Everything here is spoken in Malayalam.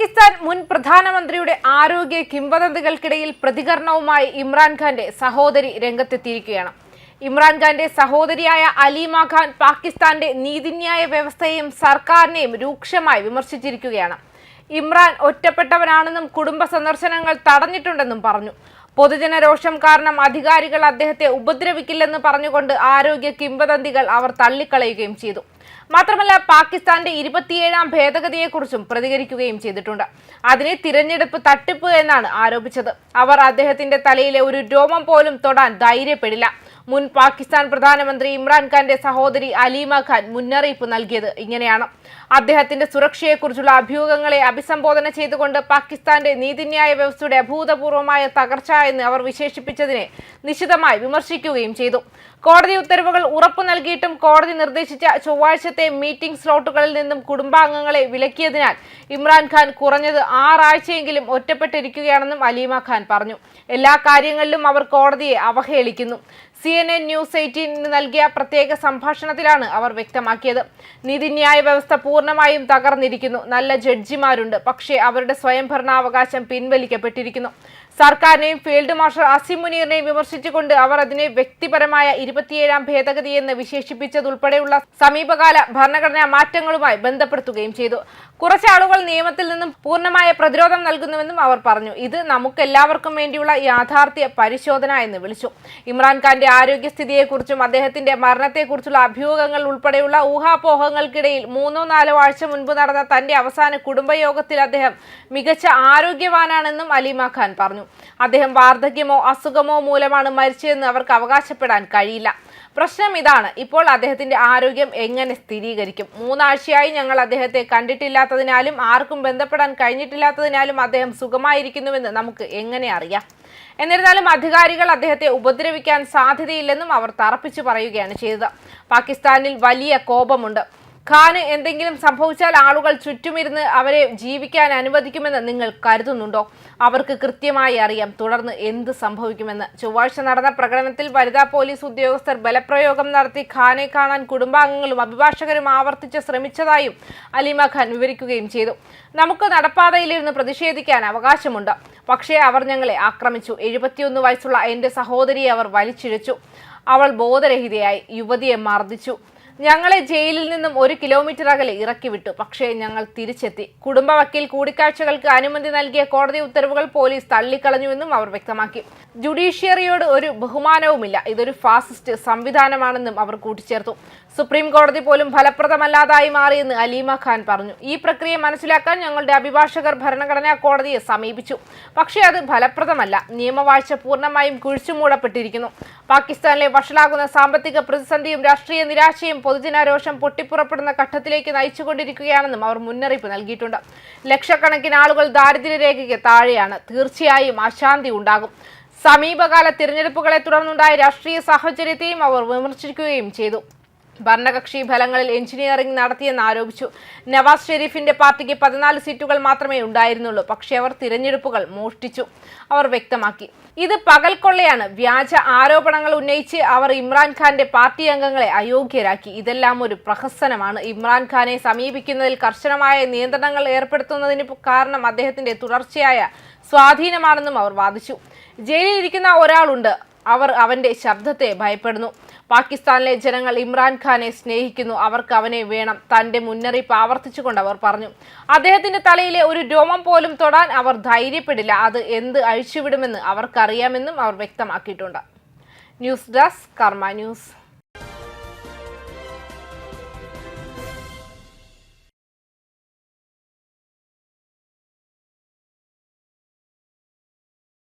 പാകിസ്ഥാൻ മുൻ പ്രധാനമന്ത്രിയുടെ ആരോഗ്യ കിംവദന്തികൾക്കിടയിൽ പ്രതികരണവുമായി ഇമ്രാൻഖാന്റെ സഹോദരി രംഗത്തെത്തിയിരിക്കുകയാണ്. ഇമ്രാൻഖാന്റെ സഹോദരിയായ അലീമ ഖാൻ പാകിസ്ഥാന്റെ നീതിന്യായ വ്യവസ്ഥയെയും സർക്കാരിനെയും രൂക്ഷമായി വിമർശിച്ചിരിക്കുകയാണ്. ഇമ്രാൻ ഒറ്റപ്പെട്ടവനാണെന്നും കുടുംബ സന്ദർശനങ്ങൾ തടഞ്ഞിട്ടുണ്ടെന്നും പറഞ്ഞു. പൊതുജന രോഷം കാരണം അധികാരികൾ അദ്ദേഹത്തെ ഉപദ്രവിക്കില്ലെന്ന് പറഞ്ഞുകൊണ്ട് ആരോഗ്യ കിംവദന്തികൾ അവർ തള്ളിക്കളയുകയും ചെയ്തു. മാത്രമല്ല, പാകിസ്ഥാന്റെ 27ാം ഭേദഗതിയെക്കുറിച്ചും പ്രതികരിക്കുകയും ചെയ്തിട്ടുണ്ട്. അതിനെ തിരഞ്ഞെടുപ്പ് തട്ടിപ്പ് എന്നാണ് ആരോപിച്ചത്. അവർ അദ്ദേഹത്തിന്റെ തലയിലെ ഒരു രോമം പോലും തൊടാൻ ധൈര്യപ്പെടില്ല. മുൻ പാകിസ്ഥാൻ പ്രധാനമന്ത്രി ഇമ്രാൻഖാന്റെ സഹോദരി അലീമ ഖാൻ മുന്നറിയിപ്പ് നൽകിയത് ഇങ്ങനെയാണ്. അദ്ദേഹത്തിന്റെ സുരക്ഷയെക്കുറിച്ചുള്ള അഭ്യൂഹങ്ങളെ അഭിസംബോധന ചെയ്തുകൊണ്ട് പാകിസ്ഥാന്റെ നീതിന്യായ വ്യവസ്ഥയുടെ അഭൂതപൂർവമായ തകർച്ച എന്ന് അവർ വിശേഷിപ്പിച്ചതിനെ നിശിതമായി വിമർശിക്കുകയും ചെയ്തു. കോടതി ഉത്തരവുകൾ ഉറപ്പു നൽകിയിട്ടും കോടതി നിർദ്ദേശിച്ച ചൊവ്വാഴ്ചത്തെ മീറ്റിംഗ് സ്ലോട്ടുകളിൽ നിന്നും കുടുംബാംഗങ്ങളെ വിലക്കിയതിനാൽ ഇമ്രാൻഖാൻ കുറഞ്ഞത് 6 ആഴ്ചയെങ്കിലും ഒറ്റപ്പെട്ടിരിക്കുകയാണെന്നും അലീമ ഖാൻ പറഞ്ഞു. എല്ലാ കാര്യങ്ങളിലും അവർ കോടതിയെ അവഹേളിക്കുന്നു. CNN ന്യൂസ് 18 നൽകിയ പ്രത്യേക സംഭാഷണത്തിലാണ് അവർ വ്യക്തമാക്കിയത്. നീതിന്യായ വ്യവസ്ഥ പൂർണ്ണമായും തകർന്നിരിക്കുന്നു. നല്ല ജഡ്ജിമാരുണ്ട്, പക്ഷേ അവരുടെ സ്വയംഭരണാവകാശം പിൻവലിക്കപ്പെട്ടിരിക്കുന്നു. സർക്കാരിനെയും ഫീൽഡ് മാർഷൽ അസിം മുനീറിനെയും വിമർശിച്ചുകൊണ്ട് അവർ അതിനെ വ്യക്തിപരമായ 27ാം ഭേദഗതി എന്ന് വിശേഷിപ്പിച്ചതുൾപ്പെടെയുള്ള സമീപകാല ഭരണഘടനാ മാറ്റങ്ങളുമായി ബന്ധപ്പെടുത്തുകയും ചെയ്തു. കുറച്ചാളുകൾ നിയമത്തിൽ നിന്നും പൂർണ്ണമായ പ്രതിരോധം നൽകുന്നുവെന്നും അവർ പറഞ്ഞു. ഇത് നമുക്കെല്ലാവർക്കും വേണ്ടിയുള്ള യാഥാർത്ഥ്യ പരിശോധന എന്ന് വിളിച്ചു. ഇമ്രാൻഖാന്റെ ആരോഗ്യസ്ഥിതിയെക്കുറിച്ചും അദ്ദേഹത്തിന്റെ മരണത്തെക്കുറിച്ചുള്ള അഭ്യൂഹങ്ങൾ ഉൾപ്പെടെയുള്ള ഊഹാപോഹങ്ങൾക്കിടയിൽ 3-4 ആഴ്ച മുൻപ് നടന്ന തന്റെ അവസാന കുടുംബയോഗത്തിൽ അദ്ദേഹം മികച്ച ആരോഗ്യവാനാണെന്നും അലീമ ഖാൻ പറഞ്ഞു. അദ്ദേഹം വാർദ്ധക്യമോ അസുഖമോ മൂലമാണ് മരിച്ചതെന്ന് അവർക്ക് അവകാശപ്പെടാൻ കഴിയില്ല. പ്രശ്നം ഇതാണ്, ഇപ്പോൾ അദ്ദേഹത്തിന്റെ ആരോഗ്യം എങ്ങനെ സ്ഥിരീകരിക്കും? 3 ആഴ്ചയായി ഞങ്ങൾ അദ്ദേഹത്തെ കണ്ടിട്ടില്ലാത്തതിനാലും ആർക്കും ബന്ധപ്പെടാൻ കഴിഞ്ഞിട്ടില്ലാത്തതിനാലും അദ്ദേഹം സുഖമായിരിക്കുന്നുവെന്ന് നമുക്ക് എങ്ങനെ അറിയാം? എന്നിരുന്നാലും അധികാരികൾ അദ്ദേഹത്തെ ഉപദ്രവിക്കാൻ സാധ്യതയില്ലെന്നും അവർ തറപ്പിച്ചു പറയുകയാണ് ചെയ്തത്. പാകിസ്ഥാനിൽ വലിയ കോപമുണ്ട്. ഖാന് എന്തെങ്കിലും സംഭവിച്ചാൽ ആളുകൾ ചുറ്റുമിരുന്ന് അവരെ ജീവിക്കാൻ അനുവദിക്കുമെന്ന് നിങ്ങൾ കരുതുന്നുണ്ടോ? അവർക്ക് കൃത്യമായി അറിയാം തുടർന്ന് എന്ത് സംഭവിക്കുമെന്ന്. ചൊവ്വാഴ്ച നടന്ന പ്രകടനത്തിൽ വനിതാ പോലീസ് ഉദ്യോഗസ്ഥർ ബലപ്രയോഗം നടത്തി ഖാനെ കാണാൻ കുടുംബാംഗങ്ങളും അഭിഭാഷകരും ആവർത്തിച്ച് ശ്രമിച്ചതായും അലീമ ഖാൻ വിവരിക്കുകയും ചെയ്തു. നമുക്ക് നടപ്പാതയിലിരുന്ന് പ്രതിഷേധിക്കാൻ അവകാശമുണ്ട്, പക്ഷേ അവർ ഞങ്ങളെ ആക്രമിച്ചു. 71 വയസ്സുള്ള എന്റെ സഹോദരിയെ അവർ വലിച്ചിഴച്ചു. അവൾ ബോധരഹിതയായി. യുവതിയെ മർദ്ദിച്ചു. ഞങ്ങളെ ജയിലിൽ നിന്നും 1 കിലോമീറ്റർ അകലെ ഇറക്കി വിട്ടു. പക്ഷേ ഞങ്ങൾ തിരിച്ചെത്തി. കുടുംബ വക്കീൽ കൂടിക്കാഴ്ചകൾക്ക് അനുമതി നൽകിയ കോടതി ഉത്തരവുകൾ പോലീസ് തള്ളിക്കളഞ്ഞുവെന്നും അവർ വ്യക്തമാക്കി. ജുഡീഷ്യറിയോട് ഒരു ബഹുമാനവുമില്ല. ഇതൊരു ഫാസിസ്റ്റ് സംവിധാനമാണെന്നും അവർ കൂട്ടിച്ചേർത്തു. സുപ്രീം കോടതി പോലും ഫലപ്രദമല്ലാതായി മാറിയെന്ന് അലീമ ഖാൻ പറഞ്ഞു. ഈ പ്രക്രിയ മനസ്സിലാക്കാൻ ഞങ്ങളുടെ അഭിഭാഷകർ ഭരണഘടനാ കോടതിയെ സമീപിച്ചു, പക്ഷേ അത് ഫലപ്രദമല്ല. നിയമവാഴ്ച പൂർണ്ണമായും കുഴിച്ചുമൂടപ്പെട്ടിരിക്കുന്നു. പാകിസ്ഥാനിലെ വഷളാകുന്ന സാമ്പത്തിക പ്രതിസന്ധിയും രാഷ്ട്രീയ നിരാശയും പൊതുജനാരോഷം പൊട്ടിപ്പുറപ്പെടുന്ന ഘട്ടത്തിലേക്ക് നയിച്ചുകൊണ്ടിരിക്കുകയാണെന്നും അവർ മുന്നറിയിപ്പ് നൽകിയിട്ടുണ്ട്. ലക്ഷക്കണക്കിന് ആളുകൾ ദാരിദ്ര്യരേഖയ്ക്ക് താഴെയാണ്. തീർച്ചയായും അശാന്തി ഉണ്ടാകും. സമീപകാല തിരഞ്ഞെടുപ്പുകളെ തുടർന്നുണ്ടായ രാഷ്ട്രീയ സാഹചര്യത്തെയും അവർ വിമർശിക്കുകയും ചെയ്തു. ഭരണകക്ഷി ഫലങ്ങളിൽ എഞ്ചിനീയറിംഗ് നടത്തിയെന്ന് ആരോപിച്ചു. നവാസ് ഷെരീഫിന്റെ പാർട്ടിക്ക് 14 സീറ്റുകൾ മാത്രമേ ഉണ്ടായിരുന്നുള്ളൂ, പക്ഷേ അവർ തിരഞ്ഞെടുപ്പുകൾ മോഷ്ടിച്ചു, അവർ വ്യക്തമാക്കി. ഇത് പകൽക്കൊള്ളയാണ്. വ്യാജ ആരോപണങ്ങൾ ഉന്നയിച്ച് അവർ ഇമ്രാൻഖാന്റെ പാർട്ടി അംഗങ്ങളെ അയോഗ്യരാക്കി. ഇതെല്ലാം ഒരു പ്രഹസനമാണ്. ഇമ്രാൻഖാനെ സമീപിക്കുന്നതിൽ കർശനമായ നിയന്ത്രണങ്ങൾ ഏർപ്പെടുത്തുന്നതിന് കാരണം അദ്ദേഹത്തിന്റെ തുടർച്ചയായ സ്വാധീനമാണെന്നും അവർ വാദിച്ചു. ജയിലിലിരിക്കുന്ന ഒരാളുണ്ട്, അവർ അവന്റെ ശബ്ദത്തെ ഭയപ്പെടുന്നു. പാകിസ്ഥാനിലെ ജനങ്ങൾ ഇമ്രാൻഖാനെ സ്നേഹിക്കുന്നു, അവർക്ക് അവനെ വേണം. തന്റെ മുന്നറിയിപ്പ് ആവർത്തിച്ചുകൊണ്ട് അവർ പറഞ്ഞു. അദ്ദേഹത്തിന്റെ തലയിലെ ഒരു രോമം പോലും തൊടാൻ അവർ ധൈര്യപ്പെടില്ല. അത് എന്ത് അഴിച്ചുവിടുമെന്ന് അവർക്കറിയാമെന്നും അവർ വ്യക്തമാക്കിയിട്ടുണ്ട്. ന്യൂസ് ഡെസ്ക് കർമ്മ ന്യൂസ്.